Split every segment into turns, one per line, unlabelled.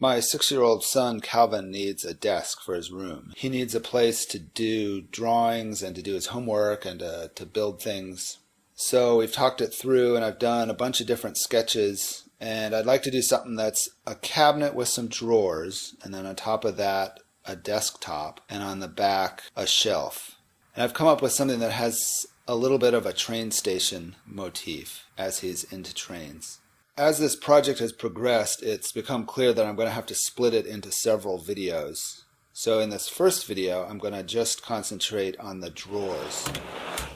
My 6-year-old son Calvin needs a desk for his room. He needs a place to do drawings and to do his homework and to build things. So we've talked it through, and I've done a bunch of different sketches, and I'd like to do something that's a cabinet with some drawers, and then on top of that a desktop, and on the back a shelf. And I've come up with something that has a little bit of a train station motif, as he's into trains. As this project has progressed, it's become clear that I'm going to have to split it into several videos. So in this first video, I'm going to just concentrate on the drawers.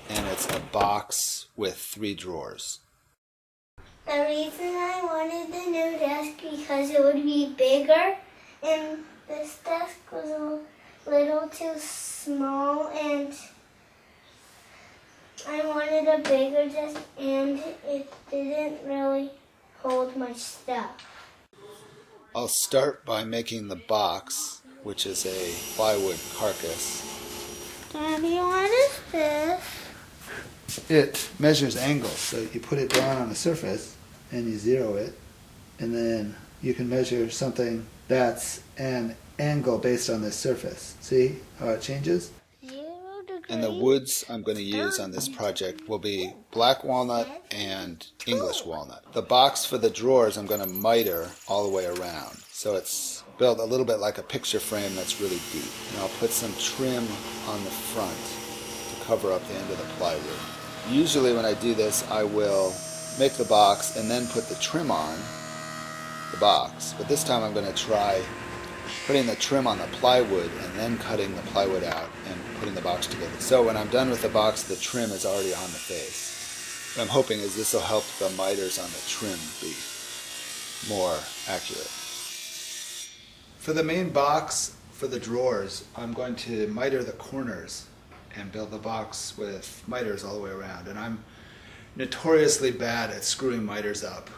And it's a box with 3 drawers.
The reason I wanted the new desk because it would be bigger, and this desk was a little too small, and I wanted a bigger desk, and it didn't really hold much stuff.
I'll start by making the box, which is a plywood carcass.
Daddy, what is this?
It measures angles, so you put it down on the surface and you zero it, and then you can measure something that's an angle based on this surface. See how it changes?
0 degrees.
And the woods I'm going to use on this project will be black walnut and English walnut. The box for the drawers I'm going to miter all the way around, so it's built a little bit like a picture frame that's really deep. And I'll put some trim on the front to cover up the end of the plywood. Usually when I do this, I will make the box and then put the trim on the box. But this time I'm going to try putting the trim on the plywood and then cutting the plywood out and putting the box together. So when I'm done with the box, the trim is already on the face. What I'm hoping is this will help the miters on the trim be more accurate. For the main box for the drawers, I'm going to miter the corners and build the box with miters all the way around. And I'm notoriously bad at screwing miters up,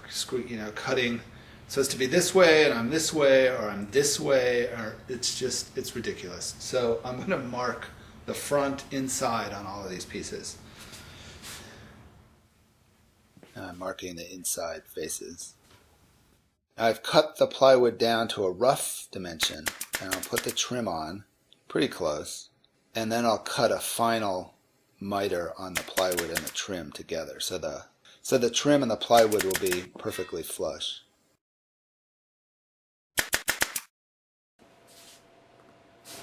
cutting so as to be this way, and I'm this way, or I'm this way, or it's ridiculous. So I'm going to mark the front inside on all of these pieces. And I'm marking the inside faces. I've cut the plywood down to a rough dimension, and I'll put the trim on pretty close, and then I'll cut a final miter on the plywood and the trim together, so the trim and the plywood will be perfectly flush.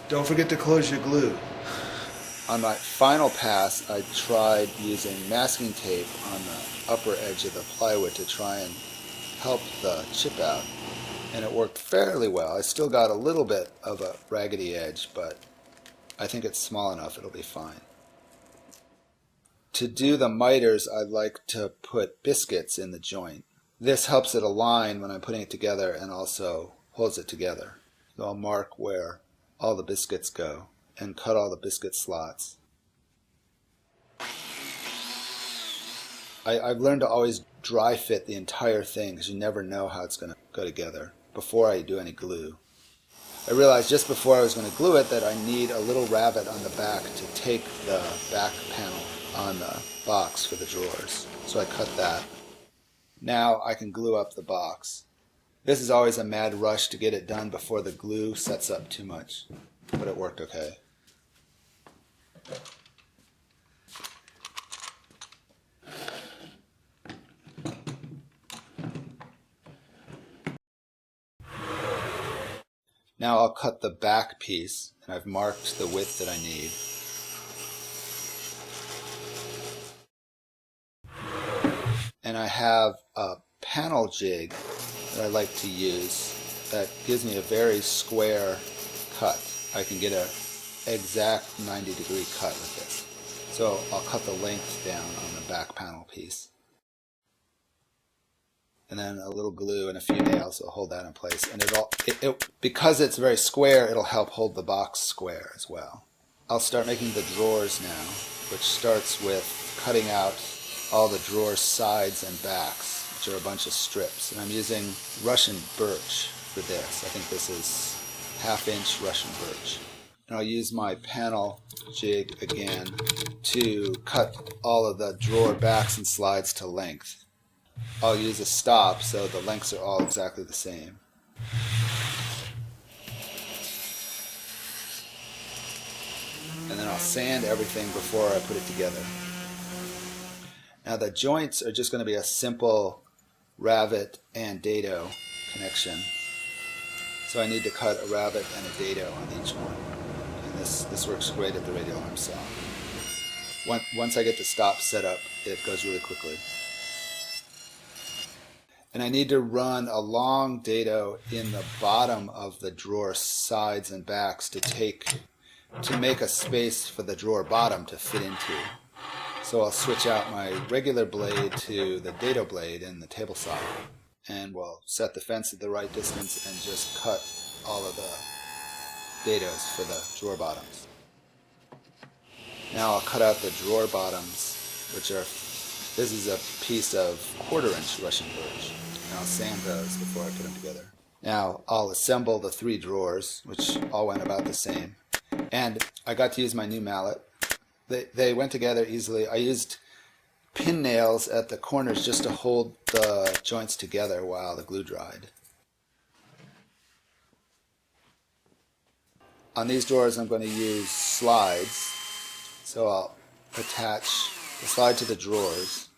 Don't forget to close your glue. On my final pass, I tried using masking tape on the upper edge of the plywood to try and help the chip out, and it worked fairly well. I still got a little bit of a raggedy edge, but I think it's small enough it'll be fine. To do the miters, I'd like to put biscuits in the joint. This helps it align when I'm putting it together and also holds it together. So I'll mark where all the biscuits go and cut all the biscuit slots. I've learned to always dry fit the entire thing because you never know how it's going to go together before I do any glue. I realized just before I was going to glue it that I need a little rabbet on the back to take the back panel on the box for the drawers. So I cut that. Now I can glue up the box. This is always a mad rush to get it done before the glue sets up too much, but it worked okay. Now I'll cut the back piece, and I've marked the width that I need. And I have a panel jig that I like to use that gives me a very square cut. I can get an exact 90-degree cut with this. So I'll cut the length down on the back panel piece. And then a little glue and a few nails will hold that in place. And because it's very square, it'll help hold the box square as well. I'll start making the drawers now, which starts with cutting out all the drawer sides and backs, which are a bunch of strips. And I'm using Russian birch for this. I think this is 1/2-inch Russian birch. And I'll use my panel jig again to cut all of the drawer backs and slides to length. I'll use a stop so the lengths are all exactly the same. and then I'll sand everything before I put it together. Now the joints are just going to be a simple ravet and dado connection. So I need to cut a ravet and a dado on each one. And this works great at the radial arm saw. Once I get the stop set up, it goes really quickly. And I need to run a long dado in the bottom of the drawer sides and backs to make a space for the drawer bottom to fit into. So I'll switch out my regular blade to the dado blade in the table saw, and we'll set the fence at the right distance and just cut all of the dados for the drawer bottoms. Now I'll cut out the drawer bottoms, which are, this is a piece of 1/4 inch Russian birch. And I'll sand those before I put them together. Now I'll assemble the 3 drawers, which all went about the same. And I got to use my new mallet. They went together easily. I used pin nails at the corners just to hold the joints together while the glue dried. On these drawers I'm going to use slides. So I'll attach the slide to the drawers.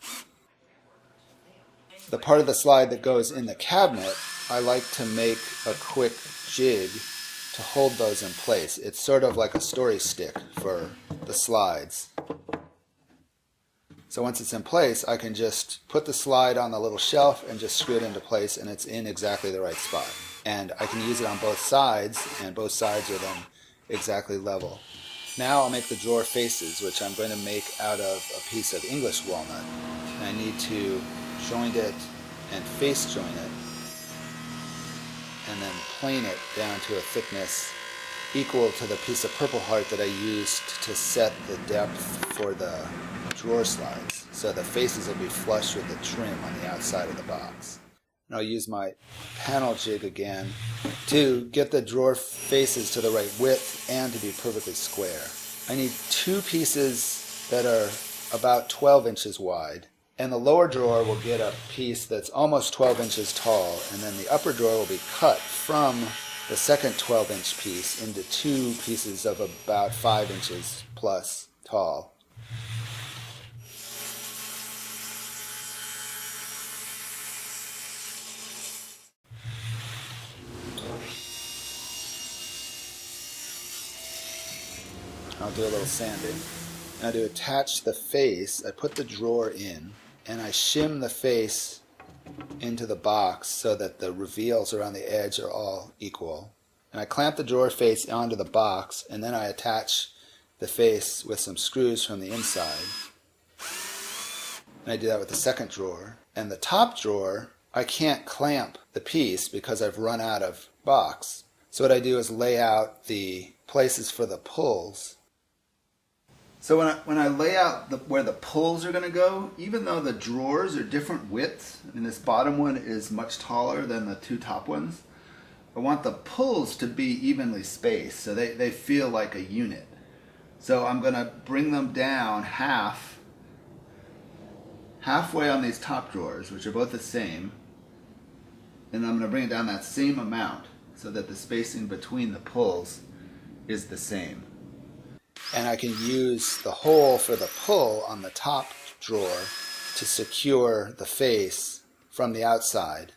The part of the slide that goes in the cabinet, I like to make a quick jig to hold those in place. It's sort of like a story stick for the slides. So once it's in place, I can just put the slide on the little shelf and just screw it into place, and it's in exactly the right spot. And I can use it on both sides, and both sides are then exactly level. Now I'll make the drawer faces, which I'm going to make out of a piece of English walnut. And I need to joint it and face joint it, and then plane it down to a thickness equal to the piece of Purple Heart that I used to set the depth for the drawer slides. So the faces will be flush with the trim on the outside of the box. And I'll use my panel jig again to get the drawer faces to the right width and to be perfectly square. I need 2 pieces that are about 12 inches wide. And the lower drawer will get a piece that's almost 12 inches tall, and then the upper drawer will be cut from the second 12-inch piece into 2 pieces of about 5 inches plus tall. I'll do a little sanding. Now to attach the face, I put the drawer in and I shim the face into the box so that the reveals around the edge are all equal. And I clamp the drawer face onto the box, and then I attach the face with some screws from the inside. And I do that with the second drawer. And the top drawer, I can't clamp the piece because I've run out of box. So what I do is lay out the places for the pulls. So when I lay out where the pulls are going to go, even though the drawers are different widths, and this bottom one is much taller than the 2 top ones, I want the pulls to be evenly spaced so they feel like a unit. So I'm going to bring them down halfway on these top drawers, which are both the same, and I'm going to bring it down that same amount so that the spacing between the pulls is the same. And I can use the hole for the pull on the top drawer to secure the face from the outside,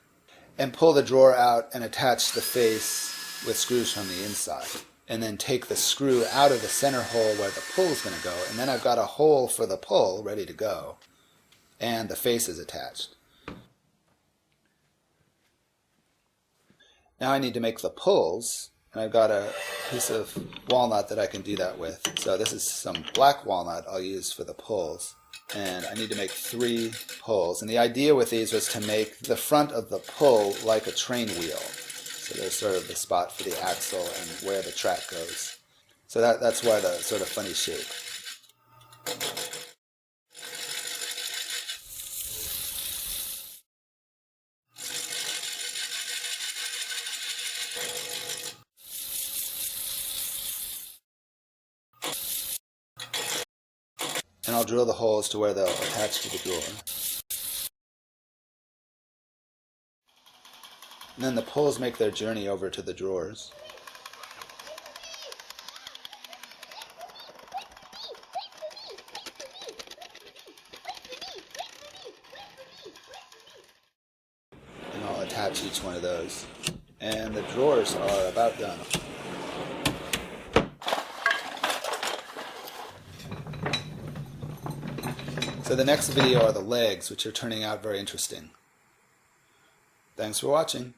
and pull the drawer out and attach the face with screws from the inside. And then take the screw out of the center hole where the pull is going to go, and then I've got a hole for the pull ready to go, and the face is attached. Now I need to make the pulls. And I've got a piece of walnut that I can do that with. So this is some black walnut I'll use for the pulls. And I need to make 3 pulls. And the idea with these was to make the front of the pull like a train wheel. So there's sort of the spot for the axle and where the track goes. So that's why the sort of funny shape. And I'll drill the holes to where they'll attach to the drawer. And then the pulls make their journey over to the drawers. attach each one of those. And the drawers are about done. So the next video are the legs, which are turning out very interesting. Thanks for watching.